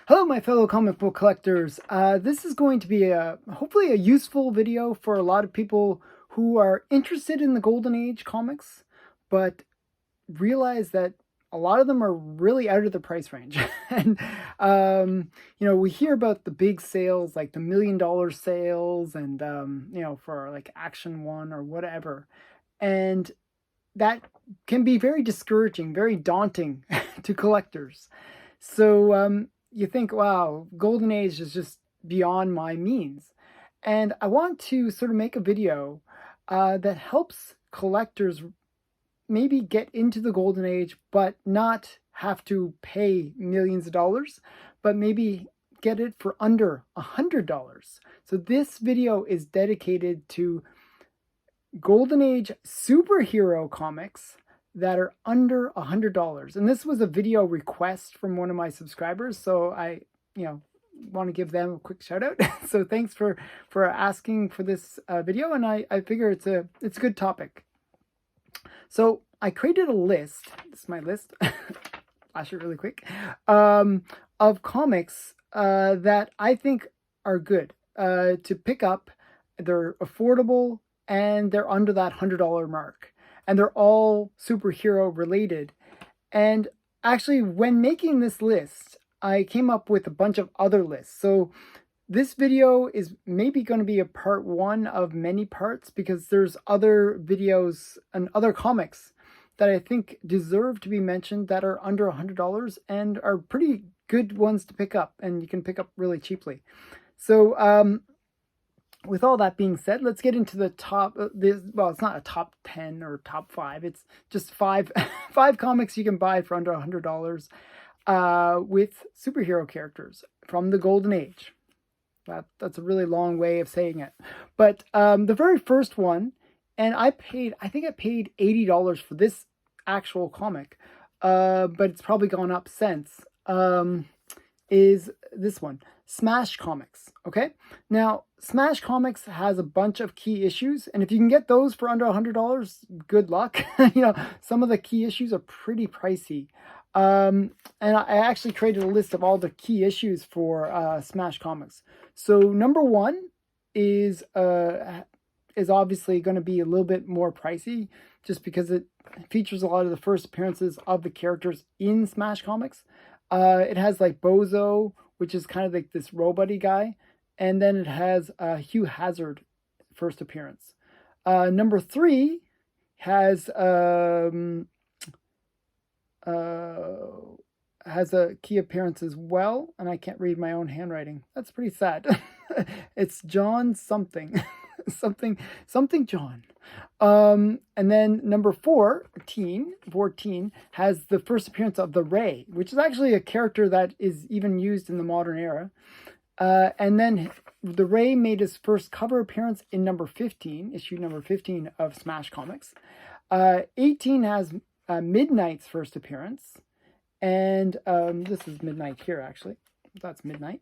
Hello, my fellow comic book collectors. This is going to be hopefully a useful video for a lot of people who are interested in the Golden Age comics, but realize that a lot of them are really out of the price range. And we hear about the big sales, like the $1 million sales, and for like Action One or whatever, and that can be very discouraging, very daunting to collectors. So you think, wow, Golden Age is just beyond my means. And I want to sort of make a video that helps collectors maybe get into the Golden Age, but not have to pay millions of dollars, but maybe get it for under $100. So this video is dedicated to Golden Age superhero comics that are under $100. And this was a video request from one of my subscribers, so I, want to give them a quick shout out. So thanks for asking for this video, and I figure it's a good topic. So I created a list. This is my list. Flash it really quick. Of comics that I think are good to pick up. They're affordable and they're under that $100 mark. And they're all superhero related. And actually, when making this list, I came up with a bunch of other lists. So this video is maybe going to be a part one of many parts, because there's other videos and other comics that I think deserve to be mentioned that are under $100 and are pretty good ones to pick up, and you can pick up really cheaply. So with all that being said, let's get into the top. Well, it's not a top 10 or top 5. It's just five comics you can buy for under $100 with superhero characters from the Golden Age. That's a really long way of saying it. But the very first one, and I think I paid $80 for this actual comic, but it's probably gone up since, is this one. Smash Comics, okay? Now, Smash Comics has a bunch of key issues, and if you can get those for under $100, good luck. Some of the key issues are pretty pricey. And I actually created a list of all the key issues for Smash Comics. So number one is obviously going to be a little bit more pricey, just because it features a lot of the first appearances of the characters in Smash Comics. It has like Bozo, which is kind of like this robot-y guy. And then it has Hugh Hazard first appearance. Number 3 has a key appearance as well. And I can't read my own handwriting. That's pretty sad. It's John something. something John. And then number 14 has the first appearance of the Ray, which is actually a character that is even used in the modern era. And then the Ray made his first cover appearance in issue number 15 of Smash Comics. 18 has Midnight's first appearance. And this is Midnight here, actually. That's Midnight.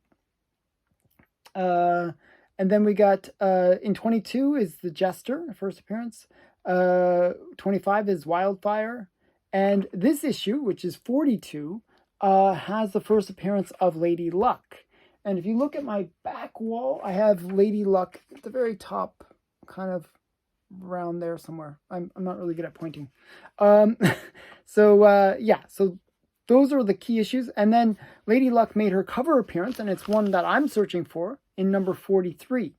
And then we got, in 22 is the Jester, first appearance. 25 is Wildfire. And this issue, which is 42, has the first appearance of Lady Luck. And if you look at my back wall, I have Lady Luck at the very top, kind of around there somewhere. I'm not really good at pointing. So those are the key issues. And then Lady Luck made her cover appearance, and it's one that I'm searching for, in number 43.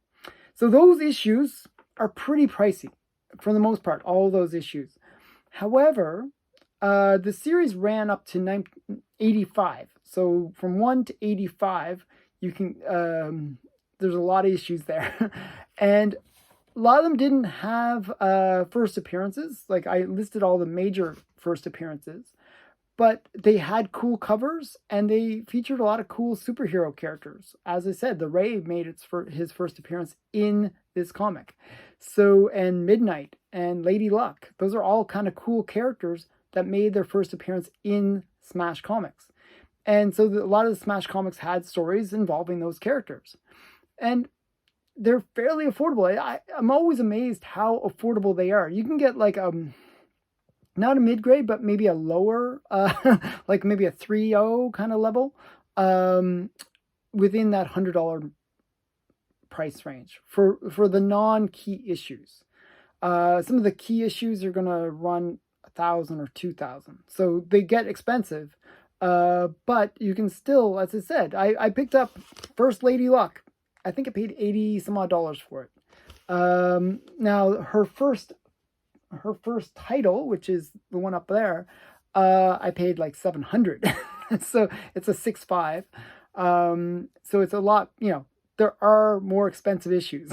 So those issues are pretty pricey for the most part, all those issues. However, the series ran up to 85. So from 1 to 85, you can there's a lot of issues there. And a lot of them didn't have first appearances. Like, I listed all the major first appearances, but they had cool covers and they featured a lot of cool superhero characters. As I said, the Ray made his first appearance in this comic. So, and Midnight and Lady Luck, those are all kind of cool characters that made their first appearance in Smash Comics. And so a lot of the Smash Comics had stories involving those characters. And they're fairly affordable. I'm always amazed how affordable they are. You can get like not a mid-grade, but maybe a lower, like maybe a 3.0 kind of level um, within that $100 price range for the non-key issues. Some of the key issues are going to run 1,000 or 2,000, so they get expensive. But you can still, as I said, I picked up First Lady Luck. I think I paid 80 some odd dollars for it. Now her first title, which is the one up there, I paid like 700. So it's a 6.5. So it's a lot, there are more expensive issues.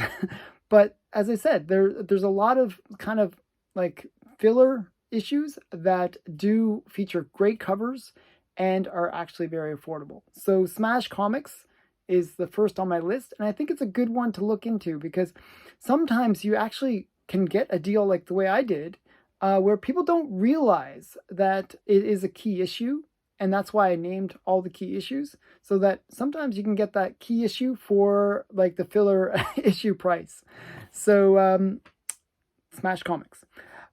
But as I said, there's a lot of kind of like filler issues that do feature great covers and are actually very affordable. So Smash Comics is the first on my list, and I think it's a good one to look into because sometimes you actually can get a deal like the way I did, where people don't realize that it is a key issue. And that's why I named all the key issues, so that sometimes you can get that key issue for like the filler issue price. So Smash Comics.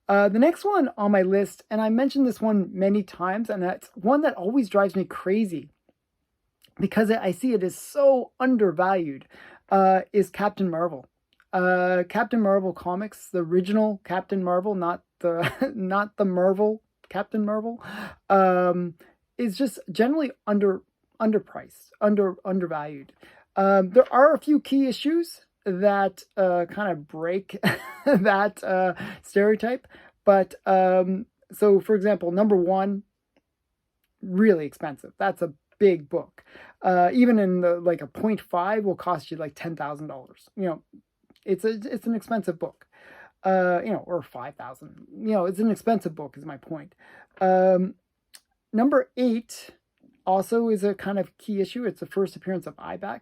The next one on my list, and I mentioned this one many times, and that's one that always drives me crazy because I see it as so undervalued, is Captain Marvel. Captain Marvel comics, the original Captain Marvel, not the not the Marvel Captain Marvel, is just generally underpriced, undervalued. There are a few key issues that kind of break that stereotype, but so for example, number one, really expensive. That's a big book. Even in the like a 0.5 will cost you like $10,000. It's an expensive book. Or 5,000. It's an expensive book is my point. Number 8 also is a kind of key issue. It's the first appearance of Iback.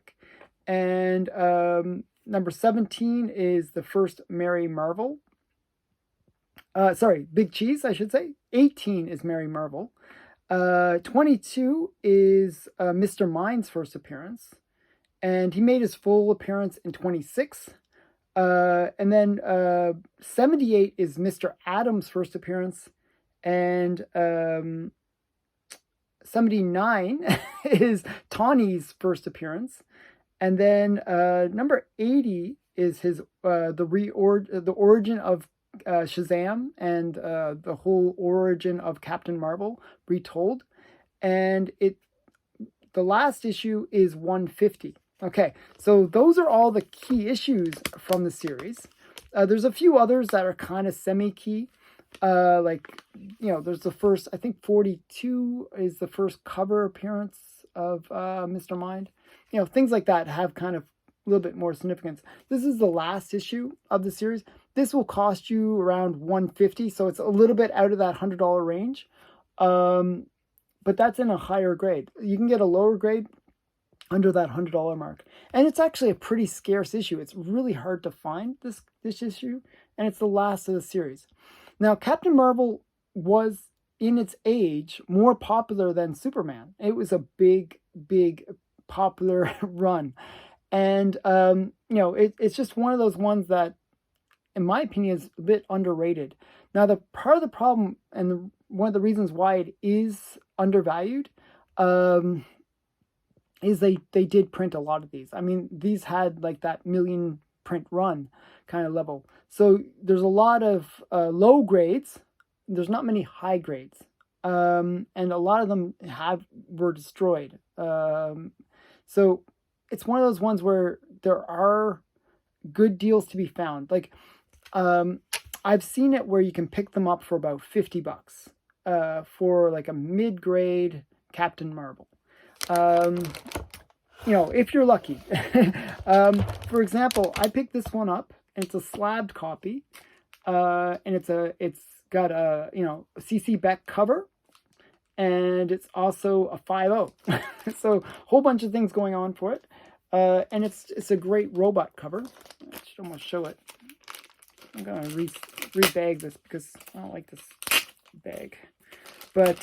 And number 17 is the first Mary Marvel. Sorry, Big Cheese, I should say. 18 is Mary Marvel. 22 is Mr. Mind's first appearance. And he made his full appearance in 26. And then 78 is Mr. Adam's first appearance. And 79 is Tawny's first appearance. And then number 80 is his the origin of Shazam and the whole origin of Captain Marvel retold. And the last issue is 150. Okay, so those are all the key issues from the series. There's a few others that are kind of semi-key. There's the first, I think 42 is the first cover appearance of Mr. Mind. Things like that have kind of a little bit more significance. This is the last issue of the series. This will cost you around $150, so it's a little bit out of that $100 range. But that's in a higher grade. You can get a lower grade under that $100 mark. And it's actually a pretty scarce issue. It's really hard to find this issue, and it's the last of the series. Now, Captain Marvel was, in its age, more popular than Superman. It was a big, big popular run. And, it's just one of those ones that, in my opinion, is a bit underrated. Now, the part of the problem, and one of the reasons why it is undervalued, is they did print a lot of these. I mean, these had like that million print run kind of level. So there's a lot of low grades. There's not many high grades. And a lot of them were destroyed. So it's one of those ones where there are good deals to be found. Like, I've seen it where you can pick them up for about $50 for like a mid-grade Captain Marvel. If you're lucky. For example, I picked this one up, and it's a slabbed copy, and it's got a CC Beck cover, and it's also a 5.0. So a whole bunch of things going on for it, and it's a great robot cover. I should almost show it. I'm gonna rebag this because I don't like this bag, but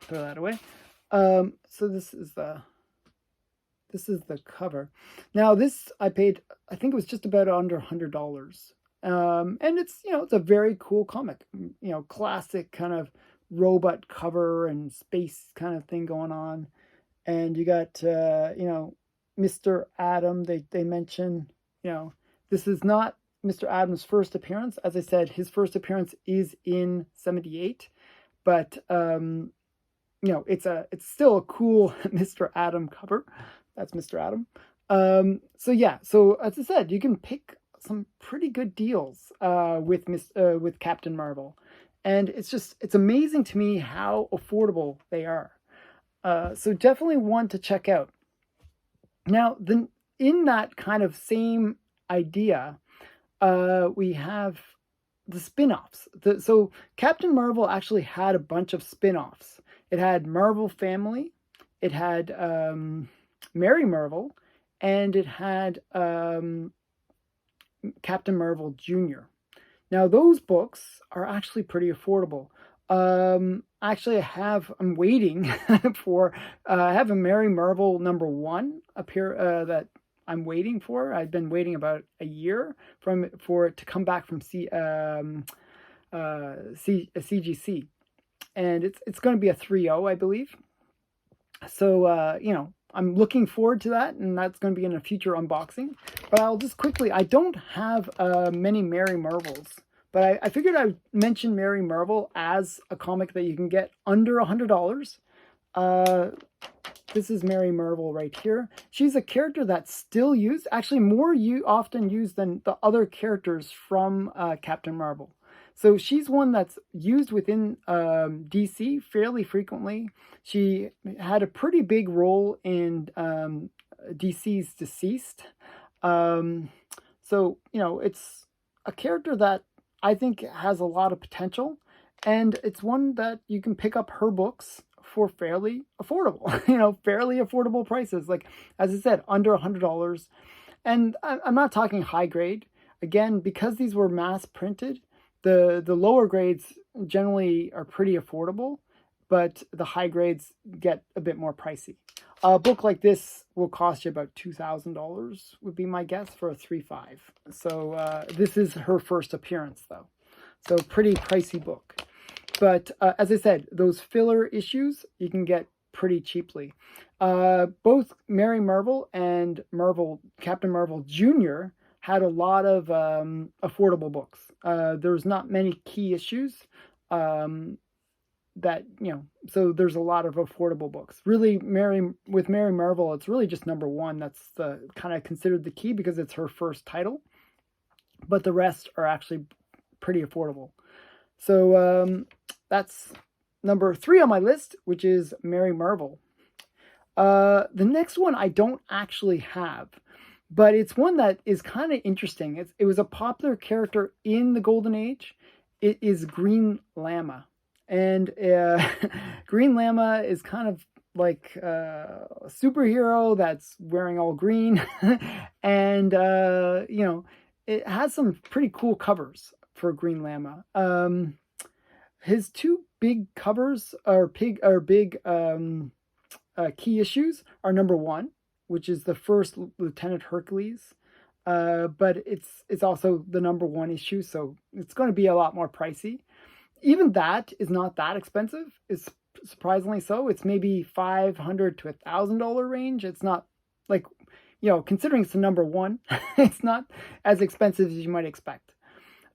throw that away. So this is the cover. Now this I paid, I think it was just about under $100. And it's, it's a very cool comic, classic kind of robot cover and space kind of thing going on. And you got, Mr. Adam. They mention, this is not Mr. Adam's first appearance. As I said, his first appearance is in 78, but it's still a cool Mr. Adam cover. That's Mr. Adam. So as I said, you can pick some pretty good deals with Captain Marvel, and it's amazing to me how affordable they are. So definitely one to check out. Now, in that kind of same idea, we have the spin-offs. So Captain Marvel actually had a bunch of spin-offs. It had Marvel Family, it had Mary Marvel, and it had Captain Marvel Jr. Now those books are actually pretty affordable. Actually, I'm waiting for. I have a Mary Marvel #1 appear that I'm waiting for. I've been waiting about a year for it to come back from CGC, and it's going to be a 3.0, I believe. So I'm looking forward to that, and that's going to be in a future unboxing. But I'll just quickly. I don't have many Mary Marvels. But I figured I would mention Mary Marvel as a comic that you can get under $100. This is Mary Marvel right here. She's a character that's still used, actually more often used than the other characters from Captain Marvel. So she's one that's used within DC fairly frequently. She had a pretty big role in DC's Deceased. It's a character that I think has a lot of potential, and it's one that you can pick up her books for fairly affordable, fairly affordable prices. Like, as I said, under $100. And I'm not talking high grade. Again, because these were mass printed, the lower grades generally are pretty affordable, but the high grades get a bit more pricey. A book like this will cost you about $2,000 would be my guess for a 3.5. So this is her first appearance though. So pretty pricey book. But as I said, those filler issues you can get pretty cheaply. Both Mary Marvel and Captain Marvel Jr. had a lot of affordable books. There's not many key issues. So there's a lot of affordable books. Really, with Mary Marvel, it's really just #1. That's the kind of considered the key because it's her first title. But the rest are actually pretty affordable. So that's #3 on my list, which is Mary Marvel. The next one I don't actually have, but it's one that is kind of interesting. It was a popular character in the Golden Age. It is Green Llama. And Green Llama is kind of like a superhero that's wearing all green. And, it has some pretty cool covers for Green Llama. His two big covers are big key issues are #1, which is the first Lieutenant Hercules. But it's also the #1 issue, so it's going to be a lot more pricey. Even that is not that expensive. It's surprisingly so. It's maybe $500 to $1,000 range. It's not like, considering it's the #1, it's not as expensive as you might expect.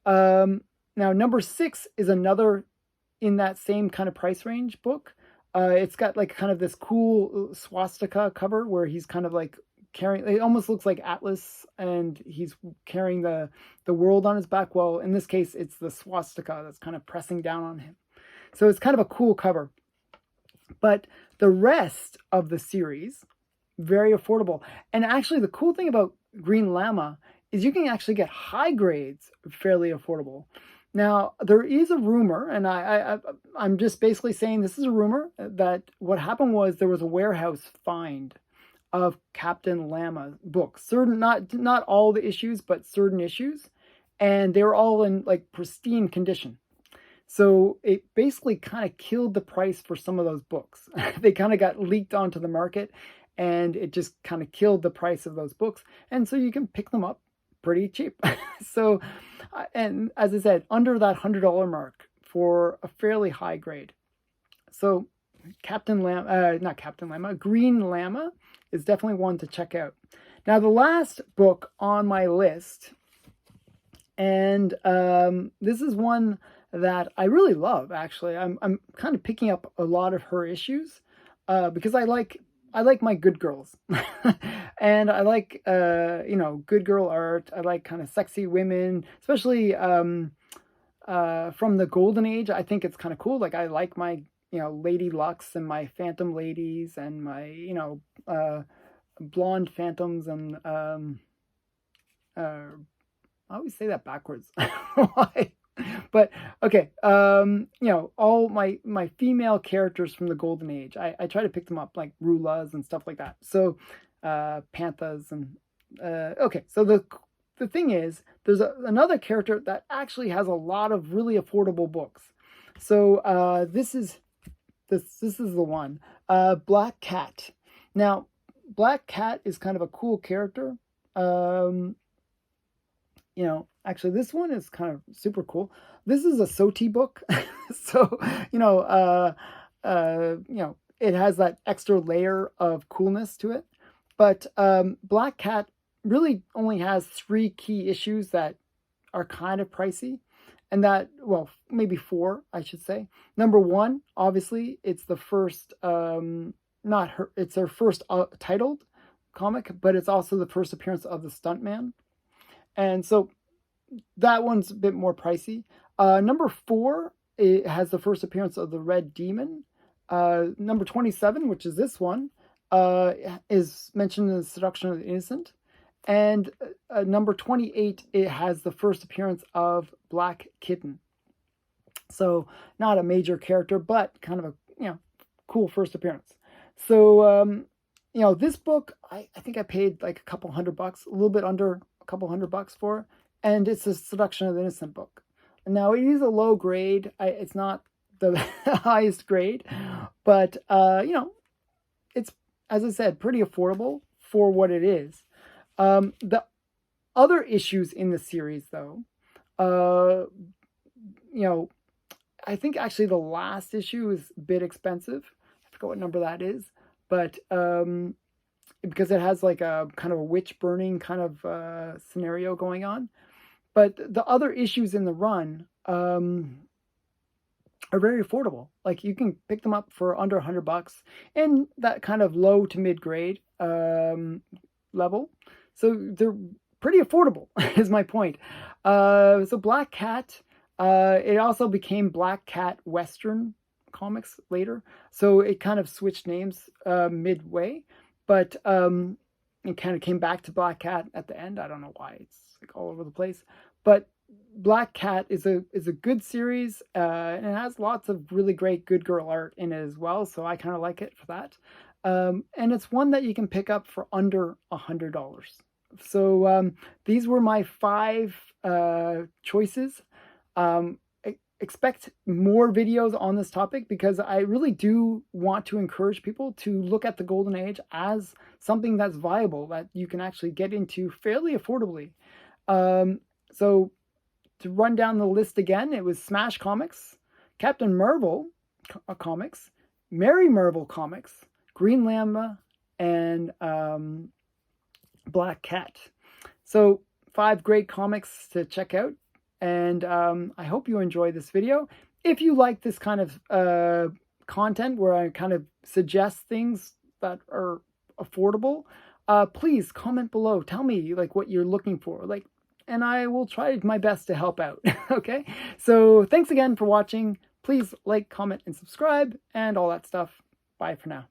Now, #6 is another in that same kind of price range book. It's got like kind of this cool swastika cover where he's kind of like carrying, it almost looks like Atlas, and he's carrying the world on his back. Well, in this case, it's the swastika that's kind of pressing down on him. So it's kind of a cool cover. But the rest of the series, very affordable. And actually, the cool thing about Green Llama is you can actually get high grades fairly affordable. Now, there is a rumor, and I'm just basically saying this is a rumor, that what happened was there was a warehouse find of Captain Llama books. Certain, not all the issues, but certain issues. And they were all in like pristine condition. So it basically kind of killed the price for some of those books. They kind of got leaked onto the market, and it just kind of killed the price of those books. And so you can pick them up pretty cheap. And as I said, under that $100 mark for a fairly high grade. So Green Llama is definitely one to check out. Now, the last book on my list, and this is one that I really love. Actually, I'm kind of picking up a lot of her issues because I like my good girls, and I like good girl art. I like kind of sexy women, especially from the Golden Age. I think it's kind of cool. Like I like my Lady Lux and my Phantom Ladies and my blonde phantoms and I always say that backwards. Why? But okay, all my female characters from the Golden Age. I try to pick them up like Rulas and stuff like that. So Panthas and okay. So the thing is, there's another character that actually has a lot of really affordable books. So this is the one, Black Cat. Now, Black Cat is kind of a cool character. Actually, this one is kind of super cool. This is a SOTI book, so it has that extra layer of coolness to it. But Black Cat really only has 3 key issues that are kind of pricey, and that, well, maybe 4, I should say. Number 1, obviously, it's the first, it's her first titled comic, but it's also the first appearance of the Stuntman. And so that one's a bit more pricey. Number 4, it has the first appearance of the Red Demon. Number 27, which is this one, is mentioned in the Seduction of the Innocent. And number 28, it has the first appearance of Black Kitten. So not a major character, but kind of a cool first appearance. So this book, I think I paid like a couple $100, a little bit under a couple $100 for, and it's a Seduction of the Innocent book. Now it is a low grade. It's not the highest grade, but it's, as I said, pretty affordable for what it is. The other issues in the series, though, I think actually the last issue is a bit expensive. I forgot what number that is, but because it has like a kind of a witch burning kind of scenario going on. But the other issues in the run are very affordable. Like you can pick them up for under $100 in that kind of low to mid grade level. So they're pretty affordable, is my point. So Black Cat, it also became Black Cat Western Comics later. So it kind of switched names midway, but it kind of came back to Black Cat at the end. I don't know why, it's like all over the place. But Black Cat is a good series, and it has lots of really great good girl art in it as well. So I kind of like it for that. And it's one that you can pick up for under $100. So these were my 5 choices. Expect more videos on this topic because I really do want to encourage people to look at the Golden Age as something that's viable, that you can actually get into fairly affordably. So to run down the list again, it was Smash Comics, Captain Marvel Comics, Mary Marvel Comics, Green Llama, and Black Cat. So 5 great comics to check out. And I hope you enjoy this video. If you like this kind of content where I kind of suggest things that are affordable, please comment below. Tell me like what you're looking for, and I will try my best to help out. Okay, so thanks again for watching. Please like, comment, and subscribe, and all that stuff. Bye for now.